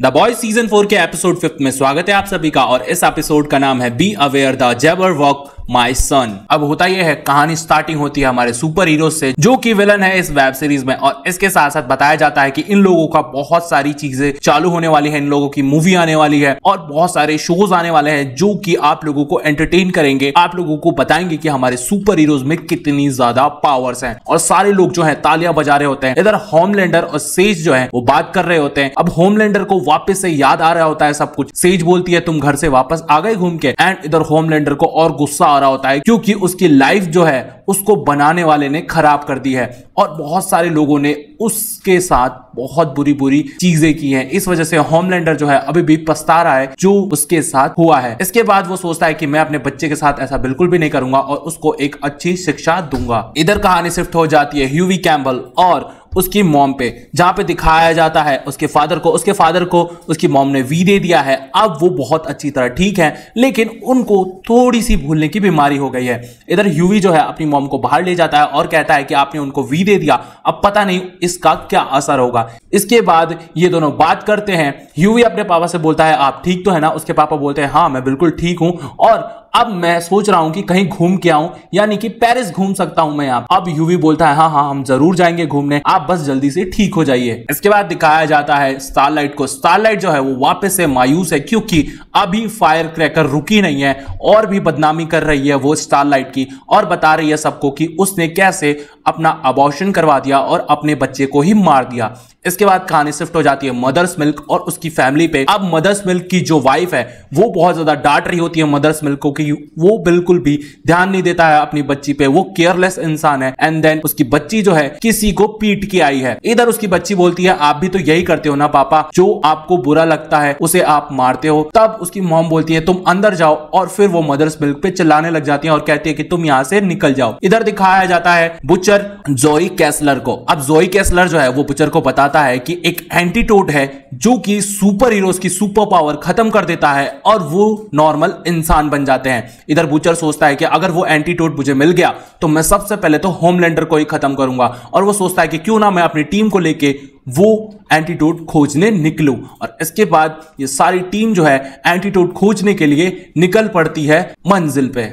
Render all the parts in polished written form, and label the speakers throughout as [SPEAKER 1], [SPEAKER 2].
[SPEAKER 1] The boys season 4 के episode 5 में स्वागत है आप सभी का। और इस एपिसोड का नाम है be aware the Jabberwock my son. अब होता यह है, कहानी स्टार्टिंग होती है हमारे सुपर हीरो से जो कि विलन है इस वेब सीरीज में। और इसके साथ साथ बताया जाता है कि इन लोगों का बहुत सारी चीजें चालू होने वाली है, इन लोगों की मूवी आने वाली है और बहुत सारे शोज आने वाले हैं जो कि आप लोगों को एंटरटेन करेंगे, आप लोगों को बताएंगे कि हमारे सुपर हीरोज में कितनी ज्यादा पावर्स हैं। और सारे लोग जो है तालियां बजा रहे होते हैं। इधर होमलैंडर और सेज जो है वो बात कर रहे होते हैं। अब होमलैंडर को वापस से याद आ रहा होता है सब कुछ। सेज बोलती है तुम घर से वापस आ गए घूम के। एंड इधर होमलैंडर को और गुस्सा आ रहा होता है क्योंकि उसकी लाइफ जो है उसको बनाने वाले ने खराब कर दी है और बहुत सारे लोगों ने उसके साथ बहुत बुरी बुरी चीजें की हैं। इस वजह से होमलैंडर जो है अभी भी पछता रहा है जो उसके साथ हुआ है। इसके बाद वो सोचता है कि मैं अपने बच्चे के साथ ऐसा बिल्कुल भी नहीं करूंगा और उसको एक अच्छी शिक्षा दूंगा। इधर कहानी शिफ्ट हो जाती है ह्यूवी कैम्पबेल और उसकी मॉम पे, जहां पे दिखाया जाता है उसके फादर को उसकी मॉम ने वी दे दिया है। अब वो बहुत अच्छी तरह ठीक है लेकिन उनको थोड़ी सी भूलने की बीमारी हो गई है। इधर ह्यूवी जो है अपनी मॉम को बाहर ले जाता है और कहता है कि आपने उनको वी दे दिया, अब पता नहीं इसका क्या असर होगा। इसके बाद ये दोनों बात करते हैं। ह्यूवी अपने पापा से बोलता है आप ठीक तो है ना? उसके पापा बोलते हैं हाँ मैं बिल्कुल ठीक हूं और अब मैं सोच रहा हूं कि कहीं घूम के आऊं, यानी कि पेरिस घूम सकता हूं मैं। अब यूवी बोलता है हाँ हम जरूर जाएंगे घूमने, आप बस जल्दी से ठीक हो जाइए। इसके बाद दिखाया जाता है स्टारलाइट को। स्टारलाइट जो है वो वापस से मायूस है क्योंकि अभी फायर क्रैकर रुकी नहीं है और भी बदनामी कर रही है वो स्टारलाइट की और बता रही है सबको कि उसने कैसे अपना अबॉर्शन करवा दिया और अपने बच्चे को ही मार दिया। इसके बाद कहानी शिफ्ट हो जाती है मदर्स मिल्क और उसकी फैमिली पे। अब मदर्स मिल्क की जो वाइफ है वो बहुत ज्यादा डांट रही होती है मदर्स मिल्क को कि वो बिल्कुल भी ध्यान नहीं देता है अपनी बच्ची पे, वो केयरलेस इंसान है। एंड देन उसकी बच्ची जो है किसी को पीट के आई है। इधर उसकी बच्ची बोलती है आप भी तो यही करते हो ना पापा, जो आपको बुरा लगता है उसे आप मारते हो। तब उसकी मॉम बोलती है तुम अंदर जाओ और फिर वो मदर्स मिल्क पे चिल्लाने लग जाती है और कहती है कि तुम यहां से निकल जाओ। इधर दिखाया जाता है बुचर जोई कैसलर को। अब जोई कैसलर जो है वो बुचर को बताता है कि एक एंटीटोड है जो कि सुपर हीरोज की सुपर पावर खत्म कर देता है और वो नॉर्मल इंसान बन जाते हैं। इधर बुचर सोचता है कि अगर वो एंटीटोड मुझे मिल गया तो मैं सबसे पहले तो होमलैंडर को ही खत्म करूंगा और वो सोचता है कि क्यों ना मैं अपनी टीम को लेके वो एंटीटोड खोजने निकलूं। और इसके बाद ये सारी टीम जो है एंटीटोड खोजने के लिए निकल पड़ती है मंजिल पे।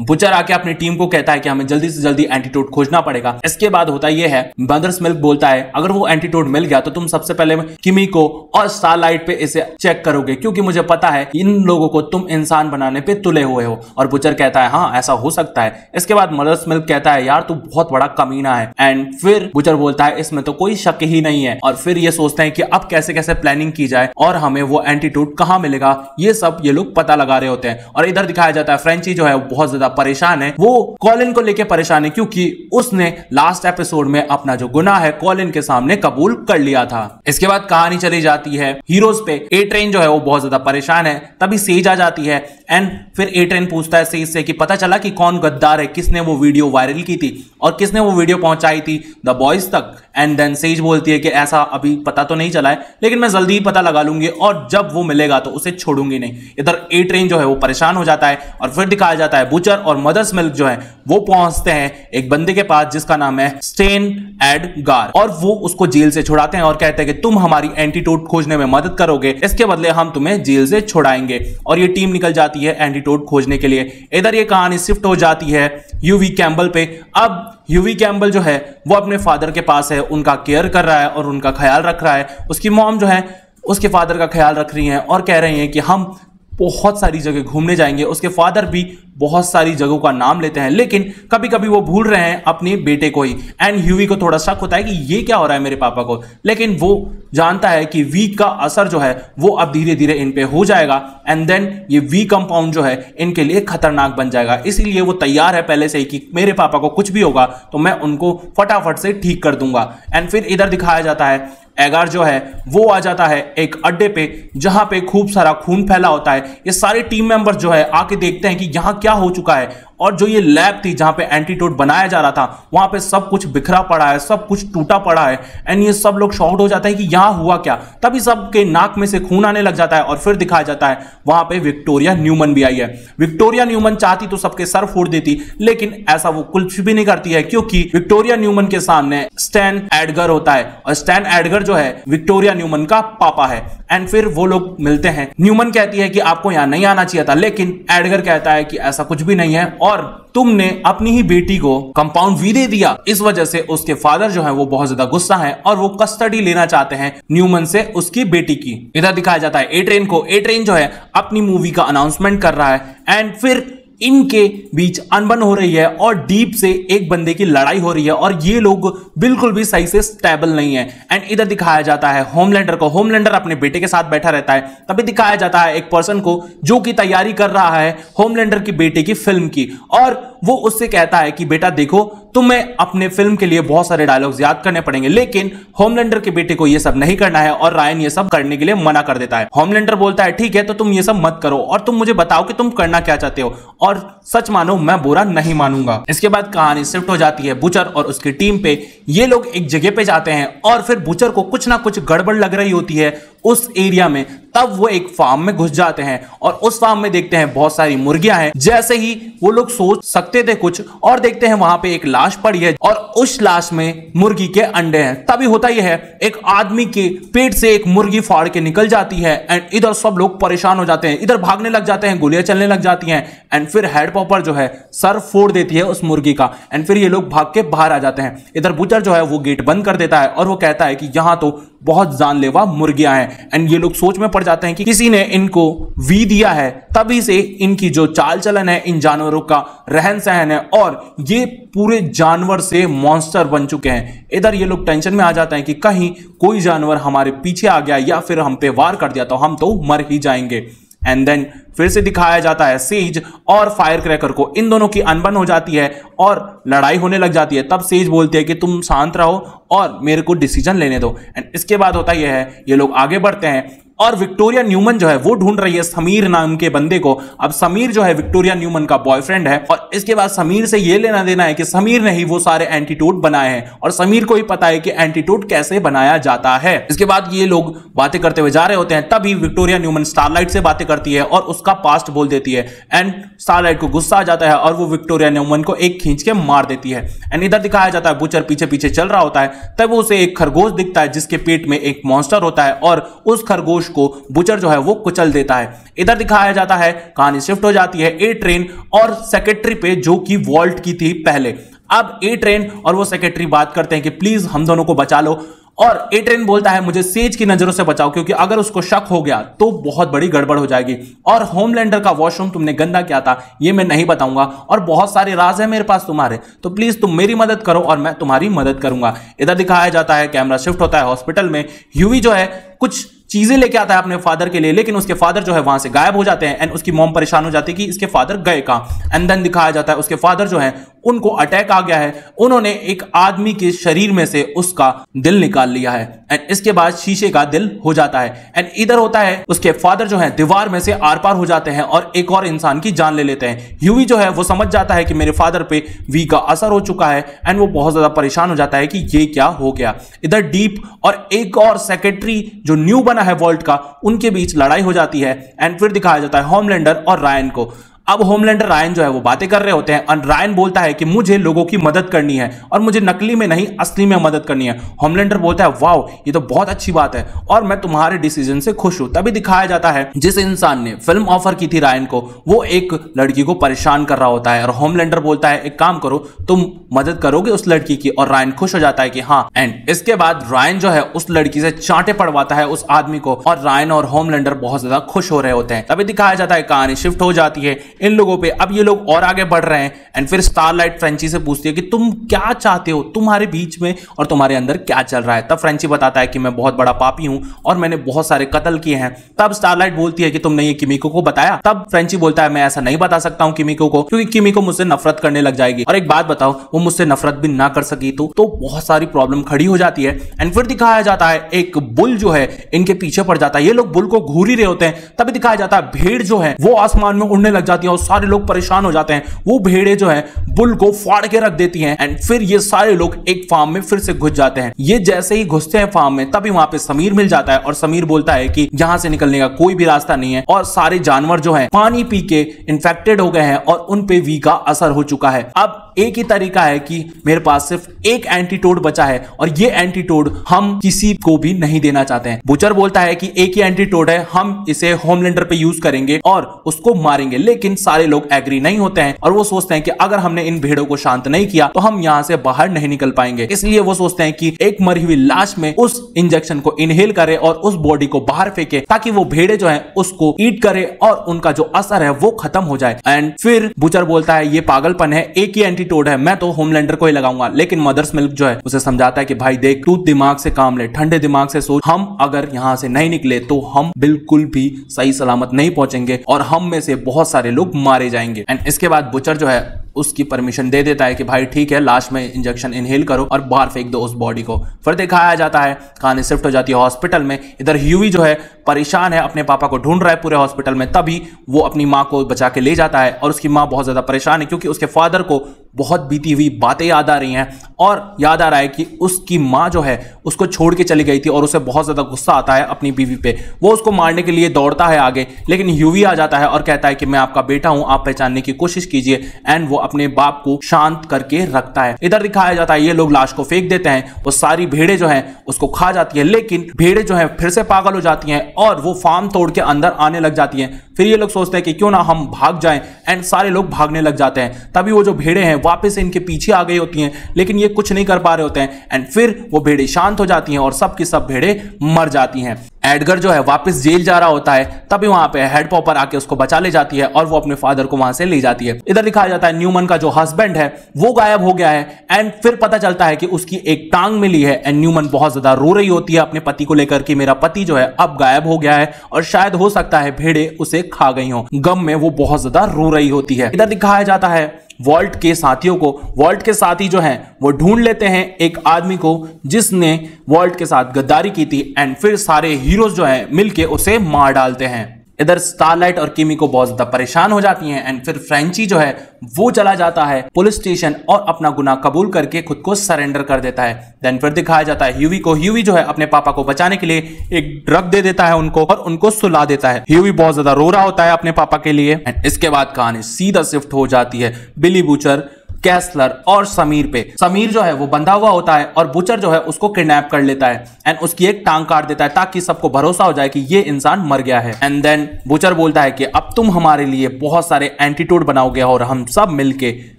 [SPEAKER 1] बुचर आके अपनी टीम को कहता है कि हमें जल्दी से जल्दी एंटीटोड खोजना पड़ेगा। इसके बाद होता यह है, मदर्स मिल्क बोलता है अगर वो एंटीटोड मिल गया तो तुम सबसे पहले किमी को और स्टारलाइट पे इसे चेक करोगे क्योंकि मुझे पता है इन लोगों को तुम इंसान बनाने पे तुले हुए हो। और बुचर कहता है हाँ ऐसा हो सकता है। इसके बाद मदर्स मिल्क कहता है यार तू बहुत बड़ा कमीना है। एंड फिर बुचर बोलता है इसमें तो कोई शक ही नहीं है। और फिर ये सोचते हैं कि अब कैसे कैसे प्लानिंग की जाए और हमें वो एंटीटोड कहां मिलेगा, ये सब ये लोग पता लगा रहे होते हैं। और इधर दिखाया जाता है फ्रेंची जो है बहुत परेशान है, वो कॉलिन को लेकर परेशान है क्योंकि उसने लास्ट एपिसोड में अपना जो गुनाह है कॉलिन के सामने कबूल कर लिया था। इसके बाद कहानी चली जाती है हीरोज पे। ए ट्रेन जो है वो बहुत ज्यादा परेशान है। तभी सेज आ जाती है एंड फिर ए ट्रेन पूछता है सेज से कि पता चला कि कौन गद्दार है, किसने वो वीडियो वायरल की थी और किसने वो वीडियो पहुंचाई थी द बॉयज तक। एंड देन सेज बोलती है कि ऐसा अभी पता तो नहीं चला है लेकिन मैं जल्दी ही पता लगा लूंगी और जब वो मिलेगा तो उसे छोड़ूंगी नहीं। इधर ए ट्रेन जो है वो परेशान हो जाता है और फिर दिखाया जाता है बुचर और मदर्स मिल्क जो है वो पहुंचते हैं एक बंदे के पास जिसका नाम है स्टेन एडगार और वो उसको जेल से छुड़ाते हैं और कहते हैं कि तुम हमारी एंटीटोड खोजने में मदद करोगे, इसके बदले हम तुम्हें जेल से छुड़ाएंगे। और ये टीम निकल जाती है एंटीटोड खोजने के लिए। इधर ये कहानी शिफ्ट हो जाती है यूवी कैम्पबेल पे। अब यूवी कैम्पबेल जो है वो अपने फादर के पास है, उनका केयर कर रहा है और उनका ख्याल रख रहा है। उसकी मॉम जो है उसके फादर का ख्याल रख रही हैं और कह रही हैं कि हम बहुत सारी जगह घूमने जाएंगे। उसके फादर भी बहुत सारी जगहों का नाम लेते हैं लेकिन कभी कभी वो भूल रहे हैं अपने बेटे को ही। एंड ह्यूवी को थोड़ा शक होता है कि ये क्या हो रहा है मेरे पापा को, लेकिन वो जानता है कि वी का असर जो है वो अब धीरे धीरे इन पे हो जाएगा एंड देन ये वी कंपाउंड जो है इनके लिए खतरनाक बन जाएगा। इसीलिए वो तैयार है पहले से ही कि मेरे पापा को कुछ भी होगा तो मैं उनको फटाफट से ठीक कर दूंगा। एंड फिर इधर दिखाया जाता है एगार जो है वो आ जाता है एक अड्डे पे जहां पे खूब सारा खून फैला होता है। ये सारे टीम मेंबर्स जो है आके देखते हैं कि यहां क्या हो चुका है और जो ये लैब थी जहां पे एंटीडोट बनाया जा रहा था वहां पे सब कुछ बिखरा पड़ा है, सब कुछ टूटा पड़ा है। एंड ये सब लोग शॉक्ड हो जाते हैं कि यहां हुआ क्या। तभी सबके नाक में से खून आने लग जाता है और फिर दिखाया जाता है वहां पे विक्टोरिया न्यूमन भी आई है। विक्टोरिया न्यूमन चाहती तो सबके सर फोड़ देती, लेकिन ऐसा वो कुछ भी नहीं करती है, क्योंकि विक्टोरिया न्यूमन के सामने स्टैन एडगर होता है और स्टैन एडगर जो है विक्टोरिया न्यूमन का पापा है। एंड फिर वो लोग मिलते हैं। न्यूमन कहती है कि आपको यहां नहीं आना चाहिए था, लेकिन एडगर कहता है कि ऐसा कुछ भी नहीं है और तुमने अपनी ही बेटी को कंपाउंड वी दे दिया। इस वजह से उसके फादर जो है वो बहुत ज्यादा गुस्सा है और वो कस्टडी लेना चाहते हैं न्यूमन से उसकी बेटी की। इधर दिखाया जाता है ए ट्रेन को। ए ट्रेन जो है अपनी मूवी का अनाउंसमेंट कर रहा है एंड फिर इनके बीच अनबन हो रही है और डीप से एक बंदे की लड़ाई हो रही है और ये लोग बिल्कुल भी सही से स्टेबल नहीं है। एंड इधर दिखाया जाता है होमलैंडर को। होमलैंडर अपने बेटे के साथ बैठा रहता है। तभी दिखाया जाता है एक पर्सन को जो कि तैयारी कर रहा है होमलैंडर की बेटे की फिल्म की, और वो उससे कहता है कि बेटा देखो, तुम्हें अपने फिल्म के लिए बहुत सारे डायलॉग्स याद करने पड़ेंगे। लेकिन होमलैंडर के बेटे को ये सब नहीं करना है और रायन ये सब करने के लिए मना कर देता है। होमलैंडर बोलता है ठीक है, तो तुम ये सब मत करो और तुम मुझे बताओ कि तुम करना क्या चाहते हो, और सच मानो मैं बुरा नहीं मानूंगा। इसके बाद कहानी शिफ्ट हो जाती है बुचर और उसकी टीम पे। ये लोग एक जगह पे जाते हैं और फिर बुचर को कुछ ना कुछ गड़बड़ लग रही होती है उस एरिया में। तब वो एक फार्म में घुस जाते हैं और उस फार्म में देखते हैं बहुत सारी मुर्गियां हैं। जैसे ही वो लोग सोच सकते थे कुछ और देखते हैं वहां पे एक लाश पड़ी है और उस लाश में मुर्गी के अंडे हैं। तभी होता यह है एक आदमी के पेट से एक मुर्गी फाड़ के निकल जाती है एंड इधर सब लोग परेशान हो जाते हैं, इधर भागने लग जाते हैं, गोलियां चलने लग जाती हैं एंड फिर हेड पॉपर जो है सर फोड़ देती है उस मुर्गी का एंड फिर ये लोग भाग के बाहर आ जाते हैं। इधर बुचर जो है वो गेट बंद कर देता है और वो कहता है कि यहां तो बहुत जानलेवा मुर्गियां हैं एंड ये लोग सोच में पड़ जाते हैं कि किसी ने इनको वी दिया है। तभी से इनकी जो चाल चलन है, इन जानवरों का रहन सहन है और ये पूरे जानवर से मॉन्स्टर बन चुके हैं। इधर ये लोग टेंशन में आ जाते हैं कि कहीं कोई जानवर हमारे पीछे आ गया या फिर हम पे वार कर दिया तो हम तो मर ही जाएंगे। एंड देन फिर से दिखाया जाता है सेज और फायर क्रैकर को। इन दोनों की अनबन हो जाती है और लड़ाई होने लग जाती है। तब सेज बोलती है कि तुम शांत रहो और मेरे को डिसीजन लेने दो। एंड इसके बाद होता यह है ये लोग आगे बढ़ते हैं और विक्टोरिया न्यूमन जो है वो ढूंढ रही है समीर नाम के बंदे को। अब समीर जो है विक्टोरिया न्यूमन का बॉयफ्रेंड है और इसके बाद समीर से ये लेना देना है कि समीर ने ही वो सारे एंटीटोड बनाए हैं और समीर को ही पता है कि एंटीटोड कैसे बनाया जाता है। इसके बाद ये लोग बातें करते हुए जा रहे होते हैं। तभी विक्टोरिया न्यूमन स्टारलाइट से बातें करती है और उसका पास्ट बोल देती है एंड स्टारलाइट को गुस्सा आ जाता है और वो विक्टोरिया न्यूमन को एक खींच के मार देती है। एंड इधर दिखाया जाता है बुचर पीछे पीछे चल रहा होता है। तब उसे एक खरगोश दिखता है जिसके पेट में एक मॉन्स्टर होता है और उस खरगोश को बुचर जो है वो कुचल देता है। इधर दिखाया जाता है कहानी शिफ्ट हो जाती है ए ट्रेन और सेक्रेटरी पे जो कि वॉल्ट की थी पहले। अब ए ट्रेन और वो सेक्रेटरी बात करते हैं कि प्लीज हम दोनों को बचा लो और ए ट्रेन बोलता है मुझे सेज की नजरों से बचाओ क्योंकि अगर उसको शक हो गया तो बहुत बड़ी गड़बड़ हो जाएगी, और होमलैंडर का वॉशरूम तुमने गंदा किया था ये मैं नहीं बताऊंगा और बहुत सारे राज है मेरे पास तुम्हारे, तो प्लीज तुम मेरी मदद करो और मैं तुम्हारी मदद करूंगा। इधर दिखाया जाता है कैमरा शिफ्ट होता है हॉस्पिटल में। ह्यूवी जो है कुछ चीजें लेके आता है अपने फादर के लिए, लेकिन उसके फादर जो है वहां से गायब हो जाते हैं एंड उसकी मॉम परेशान हो जाती है कि इसके फादर गए कहां। एंड देन दिखाया जाता है उसके फादर जो है उनको अटैक आ गया है, उन्होंने एक आदमी के शरीर में से उसका दिल निकाल लिया है एंड इसके बाद शीशे का दिल हो जाता है। एंड इधर होता है उसके फादर जो है दीवार में से आर पार हो जाते हैं और एक और इंसान की जान ले लेते हैं। ह्यूवी जो है वो समझ जाता है कि मेरे फादर पे वी का असर हो चुका है एंड वो बहुत ज्यादा परेशान हो जाता है कि ये क्या हो गया। इधर डीप और एक और सेक्रेटरी जो न्यू बना है वॉल्ट का, उनके बीच लड़ाई हो जाती है एंड फिर दिखाया जाता है होमलैंडर और रायन को। अब होमलैंडर रायन जो है वो बातें कर रहे होते हैं और रायन बोलता है कि मुझे लोगों की मदद करनी है और मुझे नकली में नहीं असली में मदद करनी है। होमलैंडर बोलता है वाओ ये तो बहुत अच्छी बात है और मैं तुम्हारे डिसीजन से खुश हूं। तभी दिखाया जाता है जिस इंसान ने फिल्म ऑफर की थी रायन को वो एक लड़की को परेशान कर रहा होता है और होमलैंडर बोलता है एक काम करो तुम मदद करोगे उस लड़की की, और रायन खुश हो जाता है कि हाँ। एंड इसके बाद रायन जो है उस लड़की से चांटे पड़वाता है उस आदमी को और रायन और होमलैंडर बहुत ज्यादा खुश हो रहे होते हैं। तभी दिखाया जाता है कहानी शिफ्ट हो जाती है इन लोगों पे। अब ये लोग और आगे बढ़ रहे हैं एंड फिर स्टारलाइट फ्रेंची से पूछती है कि तुम क्या चाहते हो, तुम्हारे बीच में और तुम्हारे अंदर क्या चल रहा है। तब फ्रेंची बताता है कि मैं बहुत बड़ा पापी हूं और मैंने बहुत सारे कत्ल किए हैं। तब स्टारलाइट बोलती है कि तुमने ये किमिको को बताया। तब फ्रेंची बोलता है मैं ऐसा नहीं बता सकता हूं किमिको को क्योंकि किमिको मुझसे नफरत करने लग जाएगी, और एक बात बताओ वो मुझसे नफरत भी ना कर सकी तो बहुत सारी प्रॉब्लम खड़ी हो जाती है। एंड फिर दिखाया जाता है एक बुल जो है इनके पीछे पड़ जाता है। ये लोग बुल को घूर ही रहे होते हैं। तभी दिखाया जाता है भेड़ जो है वो आसमान में उड़ने लग जाती है और सारे लोग परेशान हो जाते हैं। वो भेड़े जो है बुल को फाड़ के रख देती हैं एंड फिर ये सारे लोग एक फार्म में फिर से घुस जाते हैं। ये जैसे ही घुसते हैं फार्म में तभी वहां पे समीर मिल जाता है और समीर बोलता है कि यहां से निकलने का कोई भी रास्ता नहीं है और सारे जानवर जो हैं पानी पी के इन्फेक्टेड हो गए हैं और उन पे वी का असर हो चुका है। अब एक ही तरीका है कि मेरे पास सिर्फ एक एंटीटोड बचा है और ये एंटीटोड हम किसी को भी नहीं देना चाहते हैं। बुचर बोलता है कि एक ही एंटीटोड है, हम इसे होमलैंडर पे यूज करेंगे और उसको मारेंगे, लेकिन सारे लोग एग्री नहीं होते हैं और वो सोचते हैं कि अगर हमने इन भेड़ों को शांत नहीं किया तो हम यहां से बाहर नहीं निकल पाएंगे। इसलिए वो सोचते हैं कि एक मरी हुई लाश में उस इंजेक्शन को इनहेल करे और उस बॉडी को बाहर फेंके ताकि वो भेड़े जो है उसको ईट करे और उनका जो असर है वो खत्म हो जाए। एंड फिर बुचर बोलता है ये पागलपन है, एक ही एंटीटोड है, मैं तो होमलैंडर को ही लगाऊंगा। लेकिन मदर्स मिल्क जो है उसे समझाता है कि भाई देख, तू दिमाग से काम ले, ठंडे दिमाग से सोच, हम अगर यहां से नहीं निकले तो हम बिल्कुल भी सही सलामत नहीं पहुंचेंगे और हम में से बहुत सारे लोग मारे जाएंगे। एंड इसके बाद बुचर जो है उसकी परमिशन दे देता है कि भाई ठीक है, लाश में इंजेक्शन इनहेल करो और बाहर फेंक दो उस बॉडी को। फिर दिखाया जाता है कहानी शिफ्ट हो जाती है हॉस्पिटल में। इधर ह्यूई जो है परेशान है, अपने पापा को ढूंढ रहा है पूरे हॉस्पिटल में। तभी वो अपनी माँ को बचा के ले जाता है और उसकी माँ बहुत ज्यादा परेशान है क्योंकि उसके फादर को बहुत बीती हुई बातें याद आ रही हैं और याद आ रहा है कि उसकी माँ जो है उसको छोड़ के चली गई थी और उसे बहुत ज्यादा गुस्सा आता है अपनी बीवी पे। वो उसको मारने के लिए दौड़ता है आगे, लेकिन ह्यूई आ जाता है और कहता है कि मैं आपका बेटा हूं, आप पहचानने की कोशिश कीजिए। एंड वो अपने बाप को शांत करके रखता है। इधर दिखाया जाता है ये लोग लाश को फेंक देते हैं, वो सारी भेड़े जो हैं उसको खा जाती है, लेकिन भेड़े जो हैं फिर से पागल हो जाती हैं और वो फार्म तोड़ के अंदर आने लग जाती हैं। फिर ये लोग सोचते हैं कि क्यों ना हम भाग जाएं एंड सारे लोग भागने लग जाते हैं। तभी वो जो भेड़े हैं वापस इनके पीछे आ गई होती हैं, लेकिन ये कुछ नहीं कर पा रहे होते हैं एंड फिर वो भेड़े शांत हो जाती हैं और सब की सब भेड़े मर जाती हैं। एडगर जो है वापस जेल जा रहा होता है, तभी वहां पे हेड पॉपर आके उसको बचा ले जाती है और वो अपने फादर को वहां से ले जाती है। इधर दिखाया जाता है न्यूमन का जो हस्बैंड है वो गायब हो गया है एंड फिर पता चलता है कि उसकी एक टांग मिली है एंड न्यूमन बहुत ज्यादा रो रही होती है अपने पति को लेकर कि मेरा पति जो है अब गायब हो गया है और शायद हो सकता है भेड़े उसे खा गई हो। गम में वो बहुत ज्यादा रो रही होती है। इधर दिखाया जाता है वॉल्ट के साथियों को। वॉल्ट के साथी जो हैं वो ढूंढ लेते हैं एक आदमी को जिसने वॉल्ट के साथ गद्दारी की थी एंड फिर सारे हीरोज जो हैं मिलके उसे मार डालते हैं। इधर स्टारलाइट और किमी को बहुत ज्यादा परेशान हो जाती हैं एंड फिर फ्रेंची जो है वो चला जाता है पुलिस स्टेशन और अपना गुनाह कबूल करके खुद को सरेंडर कर देता है। देन फिर दिखाया जाता है ह्यूई को। ह्यूई जो है अपने पापा को बचाने के लिए एक ड्रग दे देता है उनको और उनको सुला देता है। ह्यूई बहुत ज्यादा रो रहा होता है अपने पापा के लिए एंड इसके बाद कहानी सीधा शिफ्ट हो जाती है बिली बुचर, कैसलर और समीर पे। समीर जो है वो बंधा हुआ होता है और बुचर जो है उसको किडनैप कर लेता है एंड उसकी एक टांग काट देता है ताकि सबको भरोसा हो जाए कि ये इंसान मर गया है। एंड देन बुचर बोलता है कि अब तुम हमारे लिए बहुत सारे एंटीटोड बनाओगे और हम सब मिलके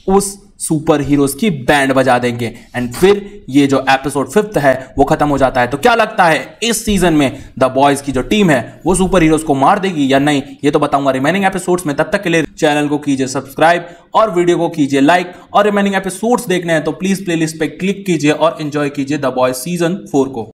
[SPEAKER 1] उस सुपर हीरोज की बैंड बजा देंगे। एंड फिर ये जो एपिसोड 5 है वो खत्म हो जाता है। तो क्या लगता है इस सीजन में द बॉयज की जो टीम है वो सुपर हीरोज को मार देगी या नहीं, ये तो बताऊंगा रिमेनिंग एपिसोड्स में। तब तक के लिए चैनल को कीजिए सब्सक्राइब और वीडियो को कीजिए लाइक और रिमेनिंग एपिसोड्स देखने हैं तो प्लीज प्लेलिस्ट पे क्लिक कीजिए और एंजॉय कीजिए द बॉयज सीजन 4 को।